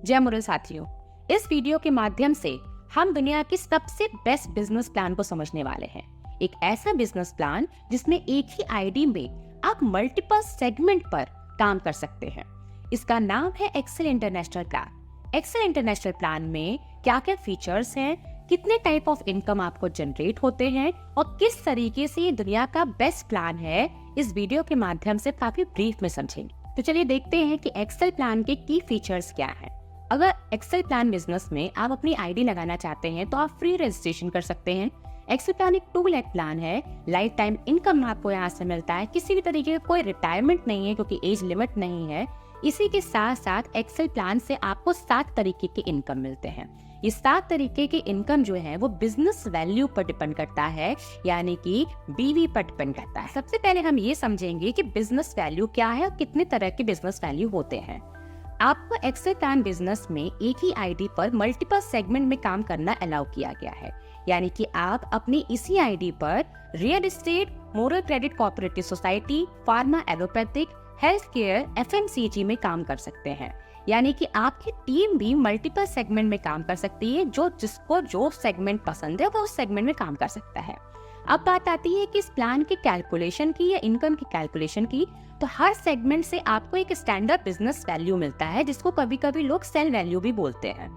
जय मुरल साथियों, इस वीडियो के माध्यम से हम दुनिया की सबसे बेस्ट बिजनेस प्लान को समझने वाले हैं। एक ऐसा बिजनेस प्लान जिसमें एक ही आईडी में आप मल्टीपल सेगमेंट पर काम कर सकते हैं। इसका नाम है Excel international plan. Excel international plan में क्या क्या फीचर्स हैं, कितने टाइप ऑफ इनकम आपको जनरेट होते हैं और किस तरीके से ये दुनिया का बेस्ट प्लान है, इस वीडियो के माध्यम से काफी ब्रीफ में समझेंगे। तो चलिए देखते हैं कि एक्सेल प्लान के की फीचर्स क्या हैं। अगर एक्सेल प्लान बिजनेस में आप अपनी आईडी लगाना चाहते हैं तो आप फ्री रजिस्ट्रेशन कर सकते हैं। एक्सेल प्लान एक 2 लाख प्लान है। लाइफ टाइम इनकम आपको यहाँ से मिलता है। किसी भी तरीके का कोई रिटायरमेंट नहीं है क्योंकि एज लिमिट नहीं है। इसी के साथ साथ एक्सेल प्लान से आपको 7 तरीके के इनकम मिलते हैं। ये 7 तरीके के इनकम जो है वो बिजनेस वैल्यू पर डिपेंड करता है, यानी कि बीवी पर डिपेंड करता है। सबसे पहले हम ये समझेंगे कि बिजनेस वैल्यू क्या है और कितने तरह के बिजनेस वैल्यू होते हैं। आपको एक्सेल प्लान बिजनेस में एक ही आईडी पर मल्टीपल सेगमेंट में काम करना अलाउ किया गया है, यानी कि आप अपनी इसी आईडी पर real estate, moral credit cooperative society, pharma allopathic, health care, FMCG में काम कर सकते हैं। यानी कि आपकी टीम भी मल्टीपल सेगमेंट में काम कर सकती है। जिसको जो सेगमेंट पसंद है वो उस सेगमेंट में काम कर सकता है। अब बात आती है कि इस प्लान की कैलकुलेशन की या इनकम की कैलकुलेशन की, तो हर सेगमेंट से आपको एक स्टैंडर्ड बिजनेस वैल्यू मिलता है, जिसको कभी कभी लोग सेल वैल्यू भी बोलते हैं।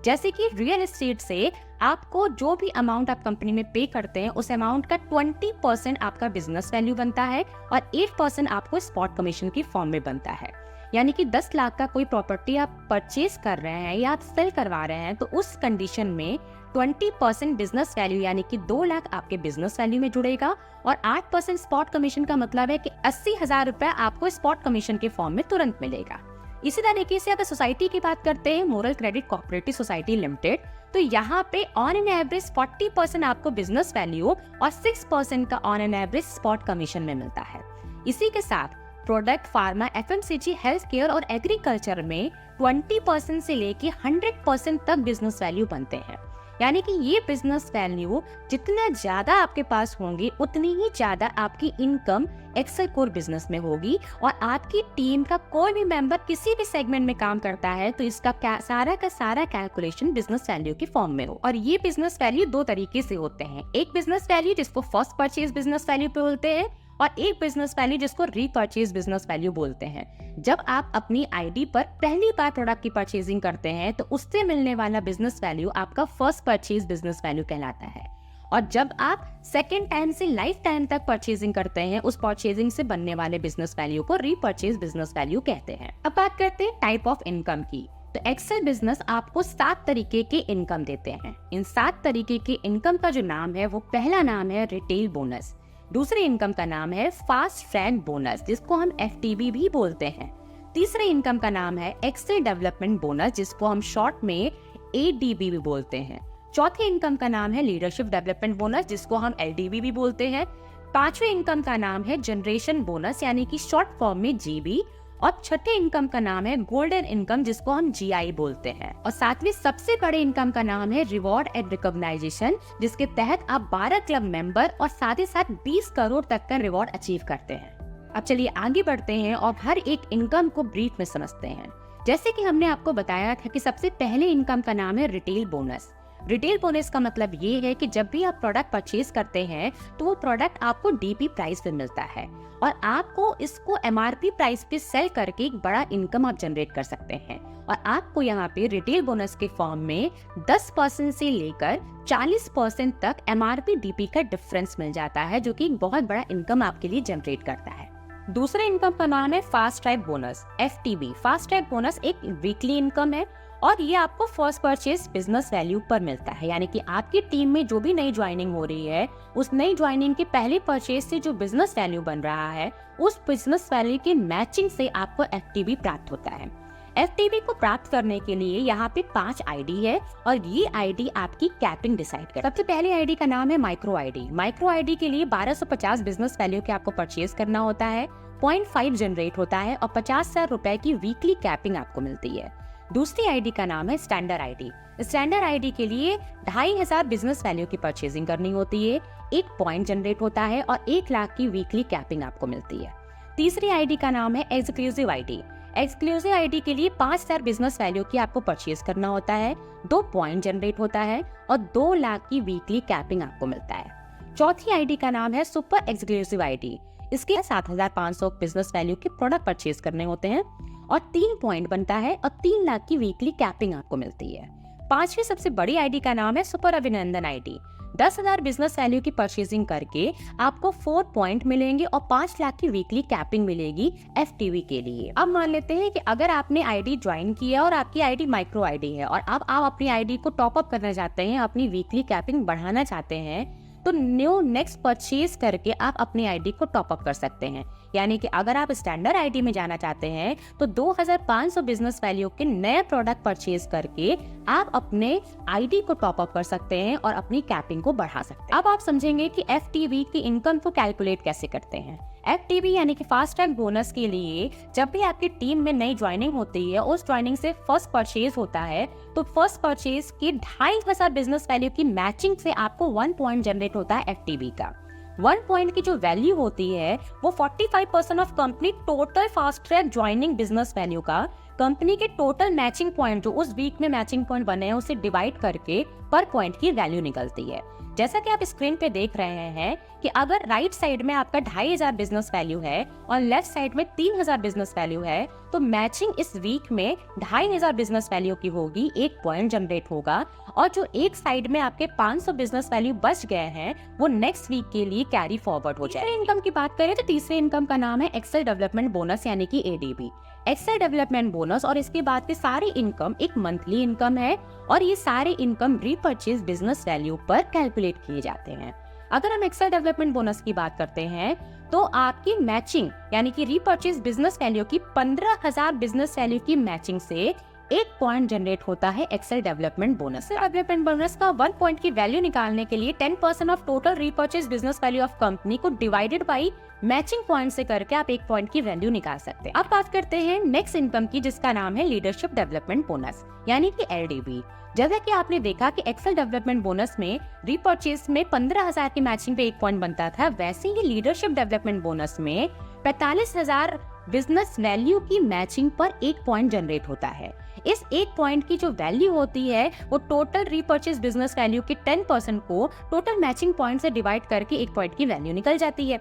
जैसे कि रियल एस्टेट से आपको जो भी अमाउंट आप कंपनी में पे करते हैं उस अमाउंट का 20% आपका बिजनेस वैल्यू बनता है और 8% आपको स्पॉट कमीशन की फॉर्म में बनता है। यानी कि 10 लाख का कोई प्रॉपर्टी आप परचेज कर रहे हैं या आप सेल करवा रहे हैं तो उस कंडीशन में 20% बिजनेस वैल्यू यानी कि 2 लाख आपके बिजनेस वैल्यू में जुड़ेगा और 8% स्पॉट कमीशन का मतलब है कि 80,000 रुपए आपको स्पॉट कमीशन के फॉर्म में तुरंत मिलेगा। इसी तरीके से अगर सोसाइटी की बात करते हैं, moral credit cooperative society limited, तो यहाँ पे ऑन एन एवरेज 40% आपको बिजनेस वैल्यू और 6% का on an average spot commission में मिलता है। इसी के साथ product, pharma, FMCG, health care और एग्रीकल्चर में 20% से लेके 100% तक बिजनेस वैल्यू बनते हैं। यानी कि ये बिजनेस वैल्यू जितना ज्यादा आपके पास होंगी उतनी ही ज्यादा आपकी इनकम एक्सेल कोर बिजनेस में होगी। और आपकी टीम का कोई भी मेंबर किसी भी सेगमेंट में काम करता है तो इसका सारा का सारा कैलकुलेशन बिजनेस वैल्यू के फॉर्म में हो। और ये बिजनेस वैल्यू 2 तरीके से होते हैं। एक बिजनेस वैल्यू जिसको फर्स्ट परचेज बिजनेस वैल्यू पे बोलते हैं और एक बिजनेस वैल्यू जिसको रीपरचेज बिजनेस वैल्यू बोलते हैं। जब आप अपनी आईडी पर पहली बार प्रोडक्ट की परचेजिंग करते हैं तो उससे मिलने वाला बिजनेस वैल्यू आपका फर्स्ट परचेज बिजनेस वैल्यू कहलाता है। और जब आप सेकेंड टाइम से लाइफ टाइम तक परचेजिंग करते हैं उस परचेजिंग से बनने वाले बिजनेस वैल्यू को रीपरचेज बिजनेस वैल्यू कहते हैं। अब बात करते हैं टाइप ऑफ इनकम की। तो एक्सेल बिजनेस आपको 7 तरीके के इनकम देते हैं। इन 7 तरीके के इनकम का जो नाम है वो पहला नाम है रिटेल बोनस। दूसरे इनकम का नाम है फास्ट ट्रैक बोनस, जिसको हम एफटीबी भी बोलते हैं। तीसरे इनकम का नाम है एक्सेल डेवलपमेंट बोनस, जिसको हम शॉर्ट में एडीबी भी बोलते हैं। चौथे इनकम का नाम है लीडरशिप डेवलपमेंट बोनस, जिसको हम एलडीबी भी बोलते हैं। पांचवे इनकम का नाम है जनरेशन बोनस, यानी कि शॉर्ट फॉर्म में जीबी। और छठे इनकम का नाम है गोल्डन इनकम, जिसको हम जीआई बोलते हैं। और सातवें सबसे बड़े इनकम का नाम है रिवॉर्ड एंड रिकॉग्नाइजेशन, जिसके तहत आप 12 क्लब मेंबर और साथ ही साथ 20 करोड़ तक का रिवॉर्ड अचीव करते हैं। अब चलिए आगे बढ़ते हैं और हर एक इनकम को ब्रीफ में समझते हैं। जैसे कि हमने आपको बताया था कि सबसे पहले इनकम का नाम है रिटेल बोनस। रिटेल बोनस का मतलब ये है कि जब भी आप प्रोडक्ट परचेज करते हैं तो वो प्रोडक्ट आपको डीपी प्राइस पे मिलता है और आपको इसको एमआरपी प्राइस पे सेल करके एक बड़ा इनकम आप जनरेट कर सकते हैं। और आपको यहाँ पे रिटेल बोनस के फॉर्म में 10% से लेकर 40% तक एमआरपी डीपी का डिफरेंस मिल जाता है, जो कि एक बहुत बड़ा इनकम आपके लिए जनरेट करता है। दूसरे इनकम का नाम है fast track bonus, FTB. Fast track bonus एक वीकली इनकम है और ये आपको फर्स्ट परचेज बिजनेस वैल्यू पर मिलता है। यानी कि आपकी टीम में जो भी नई ज्वाइनिंग हो रही है उस नई ज्वाइनिंग के पहले परचेज से जो बिजनेस वैल्यू बन रहा है उस बिजनेस वैल्यू की मैचिंग से आपको एफटीबी प्राप्त होता है। एफटीबी को प्राप्त करने के लिए यहाँ पे 5 आईडी है और ये आईडी आपकी कैपिंग डिसाइड कर। सबसे पहले आईडी का नाम है माइक्रो आईडी। माइक्रो आईडी के लिए 1250 बिजनेस वैल्यू के आपको परचेज करना होता है, 0.5 जनरेट होता है और 50,000 रुपए की वीकली कैपिंग आपको मिलती है। दूसरी आईडी का नाम है स्टैंडर्ड आईडी। स्टैंडर्ड आईडी के लिए 2,500 बिजनेस वैल्यू की परचेजिंग करनी होती है, 1 पॉइंट जनरेट होता है और 1 लाख की वीकली कैपिंग आपको मिलती है। तीसरी आईडी का नाम है एक्सक्लूसिव आईडी। एक्सक्लूसिव आईडी के लिए 5 स्टार बिजनेस वैल्यू की आपको परचेज करना होता है, 2 पॉइंट जनरेट होता है और 2 लाख की वीकली कैपिंग आपको मिलता है। चौथी आईडी का नाम है सुपर एक्सक्लूसिव आईडी। इसके 7,500 बिजनेस वैल्यू के प्रोडक्ट परचेज करने होते हैं और 3 पॉइंट बनता है और 3 लाख की वीकली कैपिंग आपको मिलती है। पांचवी सबसे बड़ी आईडी का नाम है सुपर अभिनंदन आईडी। 10,000 बिजनेस वैल्यू की परचेजिंग करके आपको 4 पॉइंट मिलेंगे और 5 लाख की वीकली कैपिंग मिलेगी FTV के लिए। अब मान लेते हैं कि अगर आपने आईडी ज्वाइन किया और आपकी आईडी माइक्रो आईडी है और अब आप अपनी आईडी को टॉप अप करना चाहते हैं, अपनी वीकली कैपिंग बढ़ाना चाहते हैं, तो न्यू नेक्स्ट परचेज करके आप अपनी आईडी को टॉप अप कर सकते हैं। यानी कि अगर आप स्टैंडर्ड आईडी में जाना चाहते हैं तो 2,500 बिजनेस वैल्यू के नए प्रोडक्ट परचेज करके आप अपने आईडी को टॉप अप कर सकते हैं और अपनी कैपिंग को बढ़ा सकते हैं। अब आप समझेंगे कि FTV की इनकम को कैलकुलेट कैसे करते हैं। FTV यानी कि फास्ट ट्रैक बोनस के लिए जब भी आपकी टीम में नई ज्वाइनिंग होती है, उस ज्वाइनिंग से फर्स्ट परचेज होता है, तो फर्स्ट परचेज की 2,500 बिजनेस वैल्यू की मैचिंग से आपको 1 पॉइंट जनरेट होता है FTV का। 1 पॉइंट की जो वैल्यू होती है वो 45% of company total fast track joining business value का कंपनी के टोटल मैचिंग पॉइंट जो उस वीक में मैचिंग पॉइंट बने हैं उसे डिवाइड करके पर पॉइंट की वैल्यू निकलती है। जैसा कि आप स्क्रीन पे देख रहे हैं कि अगर राइट साइड में आपका 2,500 बिजनेस वैल्यू है और लेफ्ट साइड में 3,000 बिजनेस वैल्यू है, तो मैचिंग इस वीक में 2,500 बिजनेस वैल्यू की होगी, 1 पॉइंट जनरेट होगा और जो एक साइड में आपके 500 बिजनेस वैल्यू बच गए हैं वो नेक्स्ट वीक के लिए कैरी फॉरवर्ड हो जाए। इनकम की बात करें तो तीसरे इनकम का नाम है एक्सेल डेवलपमेंट बोनस यानी कि ADB। एक्सेल डेवलपमेंट बोनस और इसके बाद के सारे इनकम एक मंथली इनकम है और ये सारे इनकम रीपरचेज बिजनेस वैल्यू पर कैलकुलेट किए जाते हैं। अगर हम एक्सेल डेवलपमेंट बोनस की बात करते हैं तो आपकी मैचिंग यानी कि रीपरचेज बिजनेस वैल्यू की 15,000 बिजनेस वैल्यू की मैचिंग से 1 पॉइंट जनरेट होता है Excel development bonus. Development bonus का 1 पॉइंट की वैल्यू निकालने के लिए 10% of total repurchase business value of company को डिवाइडेड बाई मैचिंग पॉइंट से करके आप 1 पॉइंट की वैल्यू निकाल सकते हैं। अब बात करते हैं नेक्स्ट इनकम की जिसका नाम है लीडरशिप डेवलपमेंट बोनस यानी कि LDB। जैसा कि आपने देखा कि एक्सेल डेवलपमेंट बोनस में रीपरचेज में 15,000 की मैचिंग पे 1 पॉइंट बनता था, वैसे ही लीडरशिप डेवलपमेंट बोनस में 45,000 बिजनेस वैल्यू की मैचिंग पर 1 पॉइंट जनरेट होता है। इस 1 पॉइंट की जो वैल्यू होती है वो टोटल रीपरचेज बिजनेस वैल्यू के 10% को टोटल मैचिंग पॉइंट से डिवाइड करके 1 पॉइंट की वैल्यू निकल जाती है।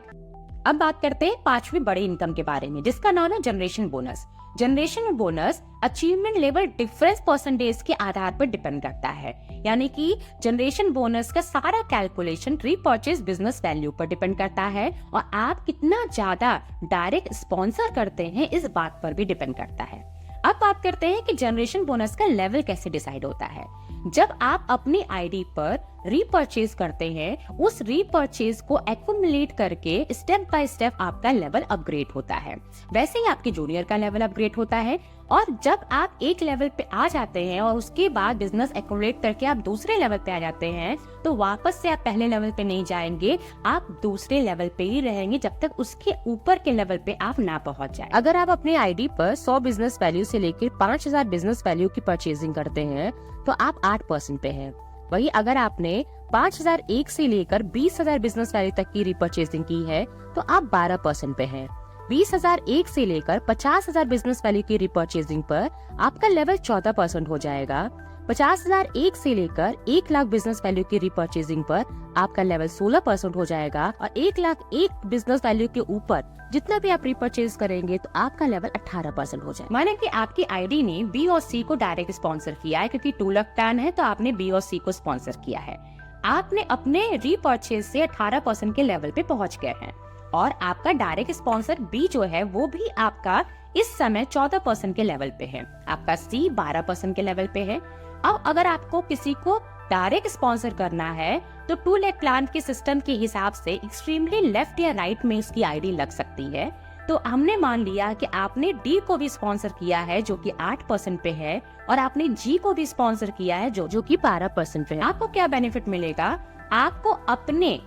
अब बात करते हैं पांचवी बड़े इनकम के बारे में जिसका नाम है generation bonus. Generation bonus achievement level difference percentage के आधार पर डिपेंड करता है, यानी कि जनरेशन बोनस का सारा कैलकुलेशन रीपरचेज बिजनेस वैल्यू पर डिपेंड करता है और आप कितना ज्यादा डायरेक्ट स्पॉन्सर करते हैं इस बात पर भी डिपेंड करता है। अब बात करते हैं कि जनरेशन बोनस का लेवल कैसे डिसाइड होता है। जब आप अपनी आईडी पर रीपरचेज करते हैं, उस रीपरचेज को एक्युमुलेट करके स्टेप बाय स्टेप आपका लेवल अपग्रेड होता है। वैसे ही आपके जूनियर का लेवल अपग्रेड होता है और जब आप एक लेवल पे आ जाते हैं और उसके बाद बिजनेस एक्युमुलेट करके आप दूसरे लेवल पे आ जाते हैं तो वापस से आप पहले लेवल पे नहीं जाएंगे, आप दूसरे लेवल पे ही रहेंगे जब तक उसके ऊपर के लेवल पे आप ना पहुंच जाए। अगर आप अपने आईडी पर 100 बिजनेस वैल्यू से लेकर 5,000 बिजनेस वैल्यू की परचेजिंग करते हैं तो आप 8% पे हैं। वही अगर आपने 5,001 से लेकर 20,000 बिजनेस वैल्यू तक की रिपर्चेसिंग की है तो आप 12% पे हैं। 20,001 से लेकर 50,000 बिजनेस वैल्यू की रिपर्चेसिंग पर आपका लेवल 14% हो जाएगा। 50,001 से लेकर 1 लाख बिजनेस वैल्यू की रिपर्चेसिंग पर आपका लेवल 16% हो जाएगा और 1,01,000 बिजनेस वैल्यू के ऊपर जितना भी आप रिपर्चेज करेंगे तो आपका लेवल 18% हो जाएगा। माने कि आपकी आईडी ने बी और सी को डायरेक्ट स्पॉन्सर किया है, क्योंकि 2 लाख प्लान है तो आपने बी और सी को स्पॉन्सर किया है। आपने अपने रिपर्चेज से 18% के लेवल पे पहुंच गए हैं और आपका डायरेक्ट स्पॉन्सर बी जो है वो भी आपका इस समय 14% के लेवल पे है, आपका सी 12% के लेवल पे है। अब अगर आपको किसी को डायरेक्ट स्पॉन्सर करना है तो 2 लाख प्लान के सिस्टम के हिसाब से एक्सट्रीमली लेफ्ट या राइट में इसकी आईडी लग सकती है। तो हमने मान लिया कि आपने डी को भी स्पॉन्सर किया है जो कि 8% पे है और आपने जी को भी स्पॉन्सर किया है जो कि 12% पे है। आपको क्या बेनिफिट मिलेगा? आपको अपने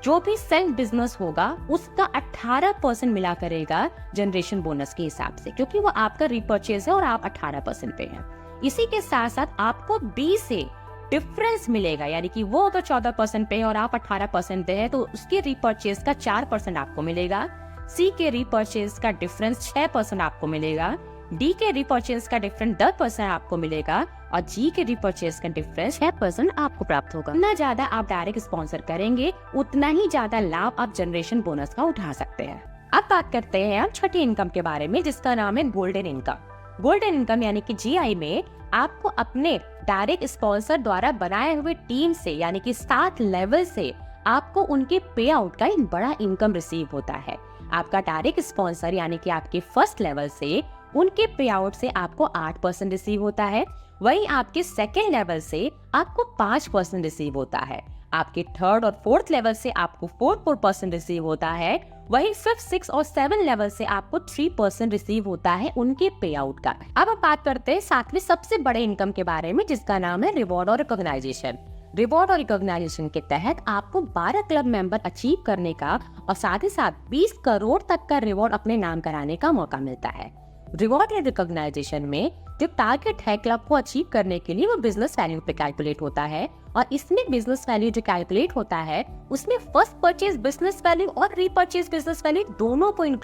जो भी सेल्फ बिजनेस होगा उसका 18% मिला करेगा जनरेशन बोनस के हिसाब से, क्योंकि वो आपका रिपर्चेज है और आप 18% पे हैं। इसी के साथ साथ आपको बी से डिफरेंस मिलेगा, यानी कि वो अगर 14% पे है और आप 18% पे है तो उसके रिपर्चेज का 4% आपको मिलेगा। सी के रिपर्चेज का डिफरेंस 6% आपको मिलेगा। डी के रिपर्चेस का डिफरेंस 10% आपको मिलेगा और जी के रिपर्चेस का डिफरेंस 6% आपको प्राप्त होगा। जितना ज्यादा आप डायरेक्ट स्पॉन्सर करेंगे उतना ही ज्यादा लाभ आप जनरेशन बोनस का उठा सकते हैं। अब बात करते हैं हम छठी इनकम के बारे में, जिसका नाम है गोल्डन इनकम। गोल्डन इनकम यानी कि जीआई में आपको अपने डायरेक्ट स्पॉन्सर द्वारा बनाए हुए टीम से यानी कि 7 लेवल से आपको उनके पे आउट का एक बड़ा इनकम रिसीव होता है। आपका डायरेक्ट स्पॉन्सर यानी कि आपके फर्स्ट लेवल से उनके पे आउट से आपको 8% रिसीव होता है, वहीं आपके सेकेंड लेवल से आपको 5% रिसीव होता है, आपके थर्ड और फोर्थ लेवल से आपको 4% रिसीव होता है, वहीं 5th, 6th और 7th लेवल से आपको 3% रिसीव होता है उनके पे आउट का। अब हम बात करते हैं 7वें सबसे बड़े इनकम के बारे में, जिसका नाम है रिवॉर्ड और रिकॉग्नाइजेशन। रिवॉर्ड और रिकॉग्नाइजेशन के तहत आपको 12 क्लब मेंबर अचीव करने का और साथ ही साथ 20 करोड़ तक का रिवॉर्ड अपने नाम कराने का मौका मिलता है। रिवॉर्ड एंड रिकॉग्नाइजेशन में जो टारगेट है क्लब को अचीव करने के लिए वो बिजनेस वैल्यू पे कैलकुलेट होता है और इसमें बिजनेस वैल्यू जो कैलकुलेट होता है उसमें फर्स्ट परचेज बिजनेस वैल्यू और रीपरचेज बिजनेस वैल्यू दोनों को